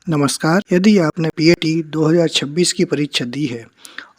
नमस्कार। यदि आपने पीएटी 2026 की परीक्षा दी है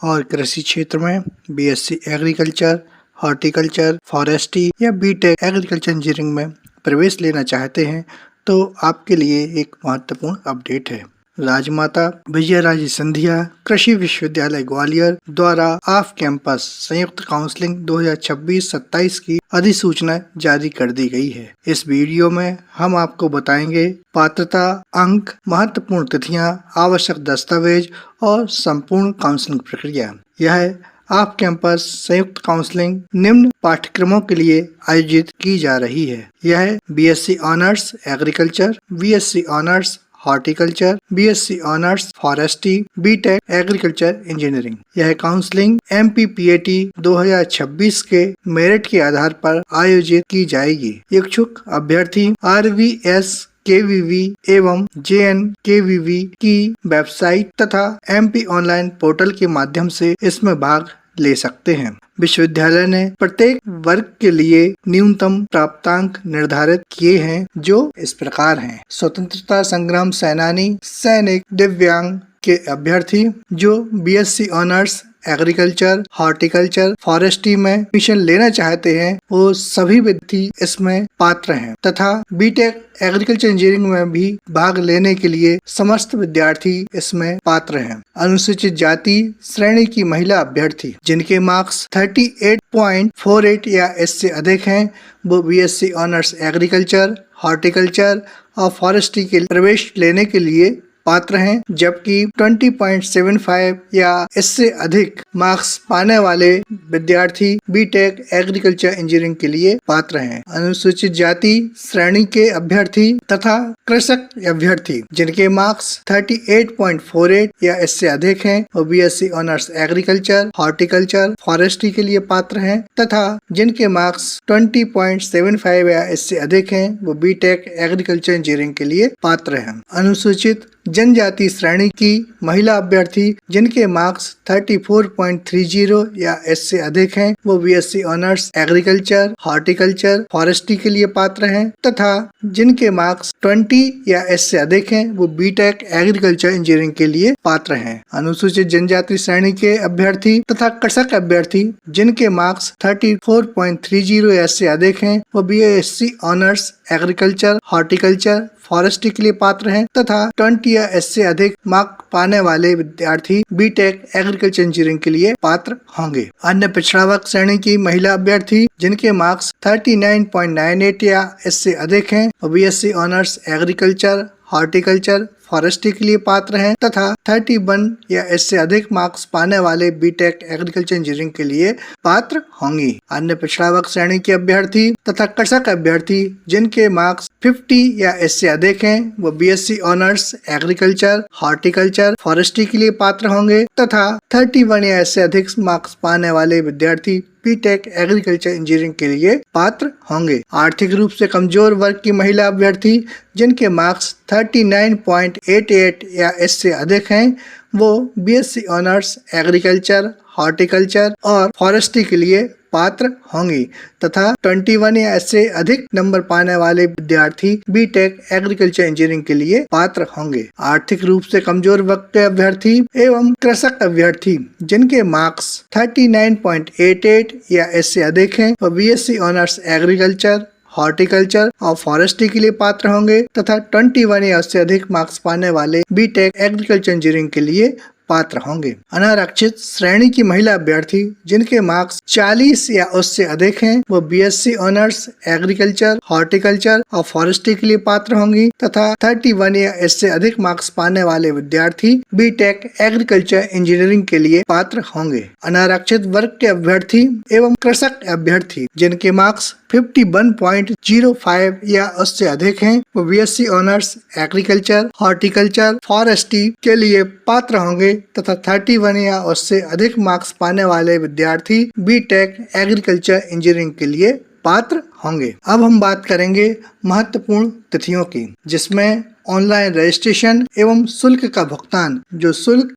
और कृषि क्षेत्र में बीएससी एग्रीकल्चर, हॉर्टिकल्चर, फॉरेस्ट्री या बीटेक एग्रीकल्चर इंजीनियरिंग में प्रवेश लेना चाहते हैं तो आपके लिए एक महत्वपूर्ण अपडेट है। राजमाता विजयराजे सिंधिया कृषि विश्वविद्यालय ग्वालियर द्वारा ऑफ कैंपस संयुक्त काउंसलिंग 2026-27 की अधिसूचना जारी कर दी गई है। इस वीडियो में हम आपको बताएंगे पात्रता, अंक, महत्वपूर्ण तिथियां, आवश्यक दस्तावेज और संपूर्ण काउंसलिंग प्रक्रिया। यह ऑफ कैंपस संयुक्त काउंसलिंग निम्न पाठ्यक्रमों के लिए आयोजित की जा रही है। यह BSc honours agriculture, BSc honours horticulture, BSc honours forestry, BTech agriculture engineering. यह काउंसलिंग एमपीपीएटी 2026 के मेरिट के आधार पर आयोजित की जाएगी। इच्छुक अभ्यर्थी आरवीएस केवीवी एवं जेएनकेवीवी की वेबसाइट तथा एमपी ऑनलाइन पोर्टल के माध्यम से इसमें भाग ले सकते हैं। विश्वविद्यालय ने प्रत्येक वर्ग के लिए न्यूनतम प्राप्तांक निर्धारित किए हैं जो इस प्रकार हैं। स्वतंत्रता संग्राम सेनानी, सैनिक, दिव्यांग के अभ्यर्थी जो BSc honours agriculture, horticulture, forestry में एडमिशन लेना चाहते हैं वो सभी व्यक्ति इसमें पात्र हैं तथा बीटेक एग्रीकल्चर इंजीनियरिंग में भी भाग लेने के लिए समस्त विद्यार्थी इसमें पात्र हैं। अनुसूचित जाति श्रेणी की महिला अभ्यर्थी जिनके मार्क्स 38.48 या इससे अधिक हैं वो बीएससी ऑनर्स एग्रीकल्चर, हॉर्टिकल्चर और फॉरेस्ट्री के प्रवेश लेने के लिए पात्र हैं, जबकि 20.75 या इससे अधिक मार्क्स पाने वाले विद्यार्थी बीटेक एग्रीकल्चर इंजीनियरिंग के लिए पात्र हैं। अनुसूचित जाति श्रेणी के अभ्यर्थी तथा कृषक अभ्यर्थी जिनके मार्क्स 38.48 या इससे अधिक हैं वो BSc honours agriculture, horticulture, forestry के लिए पात्र हैं तथा जिनके मार्क्स 20.75 या इससे अधिक हैं वो बीटेक एग्रीकल्चर इंजीनियरिंग के लिए पात्र हैं। अनुसूचित जनजाति श्रेणी की महिला अभ्यर्थी जिनके मार्क्स 34.30 या इससे अधिक हैं वो BSc honours agriculture, horticulture, forestry के लिए पात्र हैं तथा जिनके मार्क्स 20 या इससे अधिक हैं वो बीटेक एग्रीकल्चर इंजीनियरिंग के लिए पात्र हैं। अनुसूचित जनजाति श्रेणी के अभ्यर्थी तथा कृषक अभ्यर्थी जिनके मार्क्स 34.30 या इससे अधिक हैं वो BSc honours agriculture, horticulture, forestry के लिए पात्र हैं तथा 20 या इससे अधिक मार्क पाने वाले विद्यार्थी बीटेक एग्रीकल्चर इंजीनियरिंग के लिए पात्र होंगे। अन्य पिछड़ा वर्ग श्रेणी की महिला अभ्यर्थी जिनके मार्क्स 39.98 या इससे अधिक हैं और BSc honours agriculture, horticulture, forestry के लिए पात्र हैं तथा 31 या इससे अधिक मार्क्स पाने वाले बीटेक एग्रीकल्चर इंजीनियरिंग के लिए पात्र होंगी। अन्य पिछड़ा वर्ग श्रेणी के अभ्यर्थी तथा कृषक अभ्यर्थी जिनके मार्क्स 50 या इससे अधिक हैं वो BSc honours agriculture, horticulture, forestry के लिए पात्र होंगे तथा 31 या इससे अधिक मार्क्स पाने वाले विद्यार्थी बीटेक एग्रीकल्चर इंजीनियरिंग के लिए पात्र होंगे। आर्थिक रूप से कमजोर वर्ग की महिला अभ्यर्थी जिनके मार्क्स 39.88 या इससे अधिक हैं वो बीएससी ऑनर्स एग्रीकल्चर, हॉर्टिकल्चर और फॉरेस्ट्री के लिए पात्र होंगी तथा 21 या इससे अधिक नंबर पाने वाले विद्यार्थी बीटेक एग्रीकल्चर इंजीनियरिंग के लिए पात्र होंगे। आर्थिक रूप से कमजोर वर्ग के अभ्यर्थी एवं कृषक अभ्यर्थी जिनके मार्क्स 39.88 या इससे अधिक हैं वो बीएससी ऑनर्स एग्रीकल्चर, हॉर्टिकल्चर और फॉरेस्ट्री के लिए पात्र होंगे तथा 21 या उससे अधिक मार्क्स पाने वाले बीटेक एग्रीकल्चर इंजीनियरिंग के लिए पात्र होंगे। अनारक्षित श्रेणी की महिला अभ्यर्थी जिनके मार्क्स 40 या उससे अधिक हैं वो बीएससी ऑनर्स एग्रीकल्चर, हॉर्टिकल्चर और फॉरेस्ट्री के लिए पात्र होंगी तथा 31 या इससे अधिक मार्क्स पाने वाले विद्यार्थी बीटेक एग्रीकल्चर इंजीनियरिंग के लिए पात्र होंगे। अनारक्षित वर्ग के अभ्यर्थी एवं कृषक अभ्यर्थी जिनके मार्क्स 51.05 या उससे अधिक हैं वो BSc honours agriculture, horticulture, forestry के लिए पात्र होंगे तथा 31 या उससे अधिक मार्क्स पाने वाले विद्यार्थी बीटेक एग्रीकल्चर इंजीनियरिंग के लिए पात्र होंगे। अब हम बात करेंगे महत्वपूर्ण तिथियों की जिसमें ऑनलाइन रजिस्ट्रेशन एवं शुल्क का भुगतान। जो शुल्क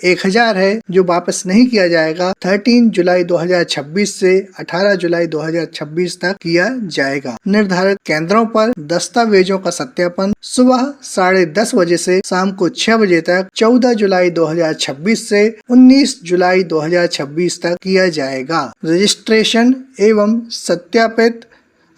₹1000 है जो वापस नहीं किया जाएगा 13 जुलाई 2026 से 18 जुलाई 2026 तक किया जाएगा। निर्धारित केंद्रों पर दस्तावेजों का सत्यापन सुबह 10:30 बजे से शाम को 6 बजे तक 14 जुलाई 2026 से 19 जुलाई 2026 तक किया जाएगा। रजिस्ट्रेशन एवं सत्यापित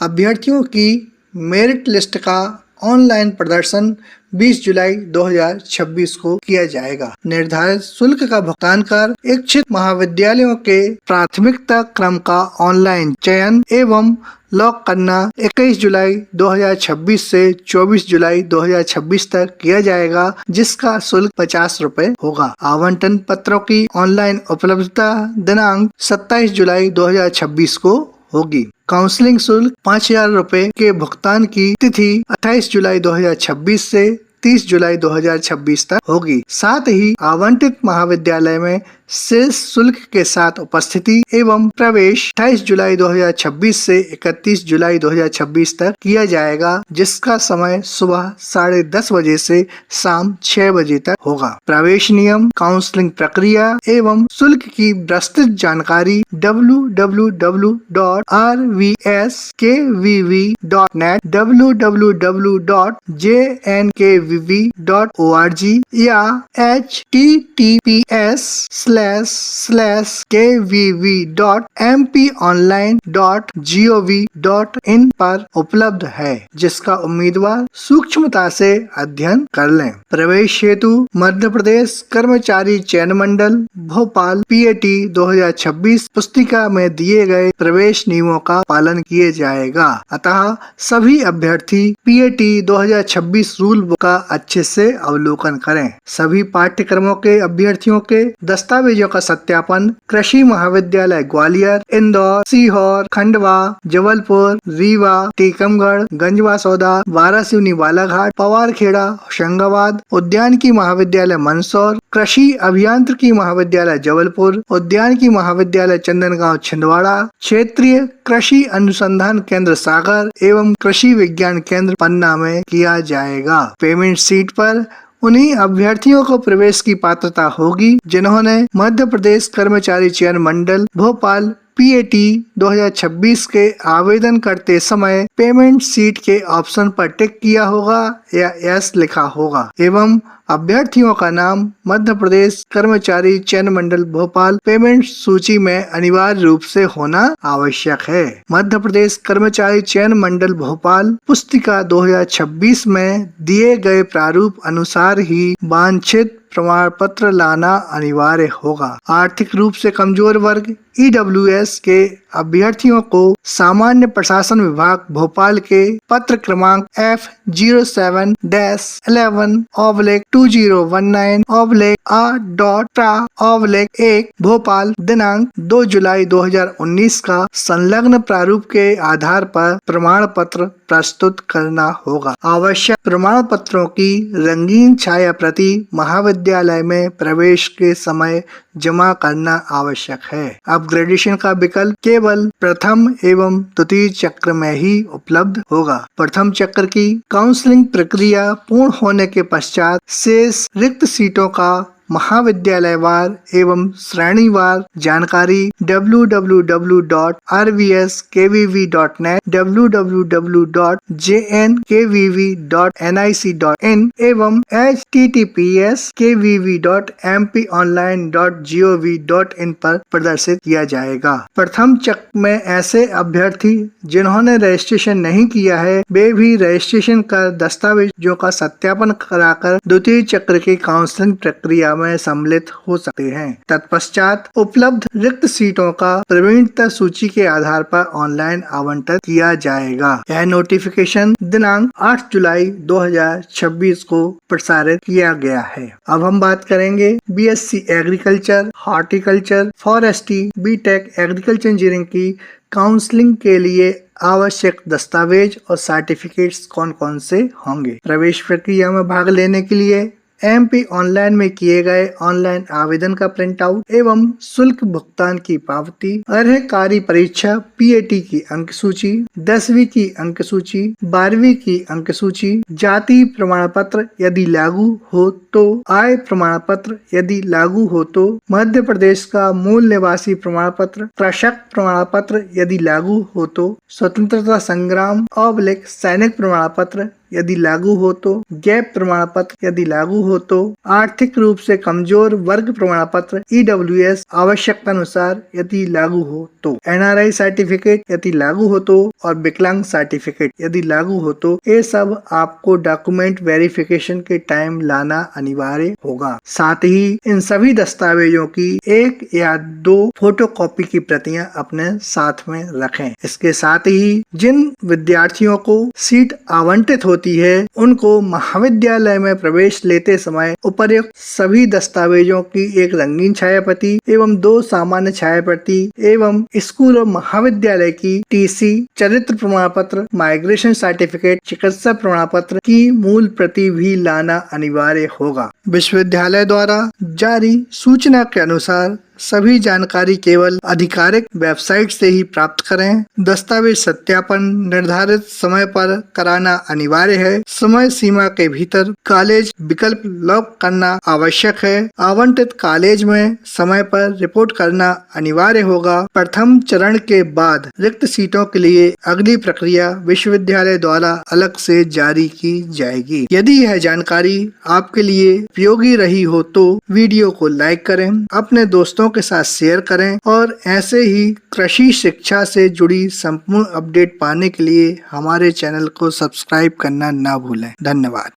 अभ्यर्थियों की मेरिट लिस्ट का ऑनलाइन प्रदर्शन 20 जुलाई 2026 को किया जाएगा। निर्धारित शुल्क का भुगतान कर इच्छित महाविद्यालयों के प्राथमिकता क्रम का ऑनलाइन चयन एवं लॉक करना 21 जुलाई 2026 से 24 जुलाई 2026 तक किया जाएगा, जिसका शुल्क ₹50 होगा। आवंटन पत्रों की ऑनलाइन उपलब्धता दिनांक 27 जुलाई 2026 को होगी। काउंसलिंग शुल्क ₹5000 के भुगतान की तिथि 28 जुलाई 2026 से 30 जुलाई 2026 तक होगी। साथ ही आवंटित महाविद्यालय में शेष शुल्क के साथ उपस्थिति एवं प्रवेश 28 जुलाई 2026 से 31 जुलाई 2026 तक किया जाएगा, जिसका समय सुबह 10:30 बजे से शाम 6 बजे तक होगा। प्रवेश नियम, काउंसलिंग प्रक्रिया एवं शुल्क की विस्तृत जानकारी www.rvskvv.net, www.jnkvv.org या https://kvv.mponline.gov.in पर उपलब्ध है, जिसका उम्मीदवार सूक्ष्मता से अध्ययन कर लें। प्रवेश हेतु मध्य प्रदेश कर्मचारी चयन मंडल भोपाल PAT 2026 पुस्तिका में दिए गए प्रवेश नियमों का पालन किए जाएगा। अतः सभी अभ्यर्थी PAT 2026 रूल बुक का अच्छे से अवलोकन करें। सभी पाठ्यक्रमों के अभ्यर्थियों के दस्तावेजों का सत्यापन कृषि महाविद्यालय ग्वालियर, इंदौर, सीहोर, खंडवा, जबलपुर, रीवा, टीकमगढ़, गंजवासौदा, वारासिवनी, बालाघाट, पवारखेड़ा, होशंगाबाद, उद्यानिकी महाविद्यालय मंदसौर, कृषि अभियांत्रिकी महाविद्यालय जबलपुर, उद्यानिकी महाविद्यालय चंदनगांव छिंदवाड़ा, क्षेत्रीय कृषि अनुसंधान केंद्र सागर एवं कृषि विज्ञान केंद्र पन्ना में किया जाएगा। पेमेंट सीट पर उन्हीं अभ्यर्थियों को प्रवेश की पात्रता होगी जिन्होंने मध्य प्रदेश कर्मचारी चयन मंडल भोपाल PAT 2026 के आवेदन करते समय पेमेंट सीट के ऑप्शन पर टिक किया होगा या यस लिखा होगा एवं अभ्यर्थियों का नाम मध्य प्रदेश कर्मचारी चयन मंडल भोपाल पेमेंट सूची में अनिवार्य रूप से होना आवश्यक है। मध्य प्रदेश कर्मचारी चयन मंडल भोपाल पुस्तिका 2026 में दिए गए प्रारूप अनुसार ही वांछित प्रमाण पत्र लाना अनिवार्य होगा। आर्थिक रूप से कमजोर वर्ग EWS के अभ्यर्थियों को सामान्य प्रशासन विभाग भोपाल के पत्र क्रमांक F07-11-2019/A.1 भोपाल दिनांक 2 जुलाई 2019 का संलग्न प्रारूप के आधार पर प्रमाण पत्र प्रस्तुत करना होगा। आवश्यक प्रमाण पत्रों की रंगीन छाया प्रति महाविद्यालय में प्रवेश के समय जमा करना आवश्यक है। अपग्रेडेशन का विकल्प केवल प्रथम एवं द्वितीय चक्र में ही उपलब्ध होगा। प्रथम चक्र की काउंसलिंग प्रक्रिया पूर्ण होने के पश्चात शेष रिक्त सीटों का महाविद्यालयवार एवं श्रेणीवार जानकारी www.rvskvv.net, www.jnkvv.nic.in एवं https://kvv.mponline.gov.in पर प्रदर्शित किया जाएगा। प्रथम चक्र में ऐसे अभ्यर्थी जिन्होंने रजिस्ट्रेशन नहीं किया है वे भी रजिस्ट्रेशन कर दस्तावेजों का सत्यापन कराकर द्वितीय चक्र की काउंसलिंग प्रक्रिया में सम्मिलित हो सकते हैं। तत्पश्चात उपलब्ध रिक्त सीटों का प्रवीणता सूची के आधार पर ऑनलाइन आवंटन किया जाएगा। यह नोटिफिकेशन दिनांक 8 जुलाई 2026 को प्रसारित किया गया है। अब हम बात करेंगे BSc agriculture, horticulture, forestry, BTech agriculture engineering की काउंसलिंग के लिए आवश्यक दस्तावेज और सर्टिफिकेट्स कौन कौन से होंगे। प्रवेश प्रक्रिया में भाग लेने के लिए MP ऑनलाइन में किए गए ऑनलाइन आवेदन का प्रिंट आउट एवं शुल्क भुगतान की पावती, अर्हकारी परीक्षा PAT की अंक सूची, 10वीं की अंक सूची, 12वीं की अंक सूची, जाति प्रमाण पत्र यदि लागू हो तो, आय प्रमाण पत्र यदि लागू हो तो, मध्य प्रदेश का मूल निवासी प्रमाण पत्र, कृषक प्रमाण पत्र यदि लागू हो तो, स्वतंत्रता संग्राम सैनिक प्रमाण पत्र यदि लागू हो तो, गैप प्रमाण पत्र यदि लागू हो तो, आर्थिक रूप से कमजोर वर्ग प्रमाण पत्र EWS आवश्यकता अनुसार यदि लागू हो तो, NRI सर्टिफिकेट यदि लागू हो तो और विकलांग सर्टिफिकेट यदि लागू हो तो, ये सब आपको डॉक्यूमेंट वेरिफिकेशन के टाइम लाना अनिवार्य होगा। साथ ही इन सभी दस्तावेजों की 1 या 2 फोटोकॉपी की प्रतियां अपने साथ में रखें। इसके साथ ही जिन विद्यार्थियों को सीट आवंटित होती है उनको महाविद्यालय में प्रवेश लेते समय उपर्युक्त सभी दस्तावेजों की एक रंगीन छायाप्रति एवं 2 सामान्य छायाप्रति एवं स्कूल और महाविद्यालय की TC, चरित्र प्रमाण पत्र, माइग्रेशन सर्टिफिकेट, चिकित्सा प्रमाण पत्र की मूल प्रति भी लाना अनिवार्य होगा। विश्वविद्यालय द्वारा जारी सूचना के अनुसार सभी जानकारी केवल आधिकारिक वेबसाइट से ही प्राप्त करें। दस्तावेज सत्यापन निर्धारित समय पर कराना अनिवार्य है। समय सीमा के भीतर कॉलेज विकल्प लॉक करना आवश्यक है। आवंटित कॉलेज में समय पर रिपोर्ट करना अनिवार्य होगा। प्रथम चरण के बाद रिक्त सीटों के लिए अगली प्रक्रिया विश्वविद्यालय द्वारा अलग से जारी की जाएगी। यदि यह जानकारी आपके लिए उपयोगी रही हो तो वीडियो को लाइक करें, अपने दोस्तों के साथ शेयर करें और ऐसे ही कृषि शिक्षा से जुड़ी संपूर्ण अपडेट पाने के लिए हमारे चैनल को सब्सक्राइब करना ना भूलें। धन्यवाद।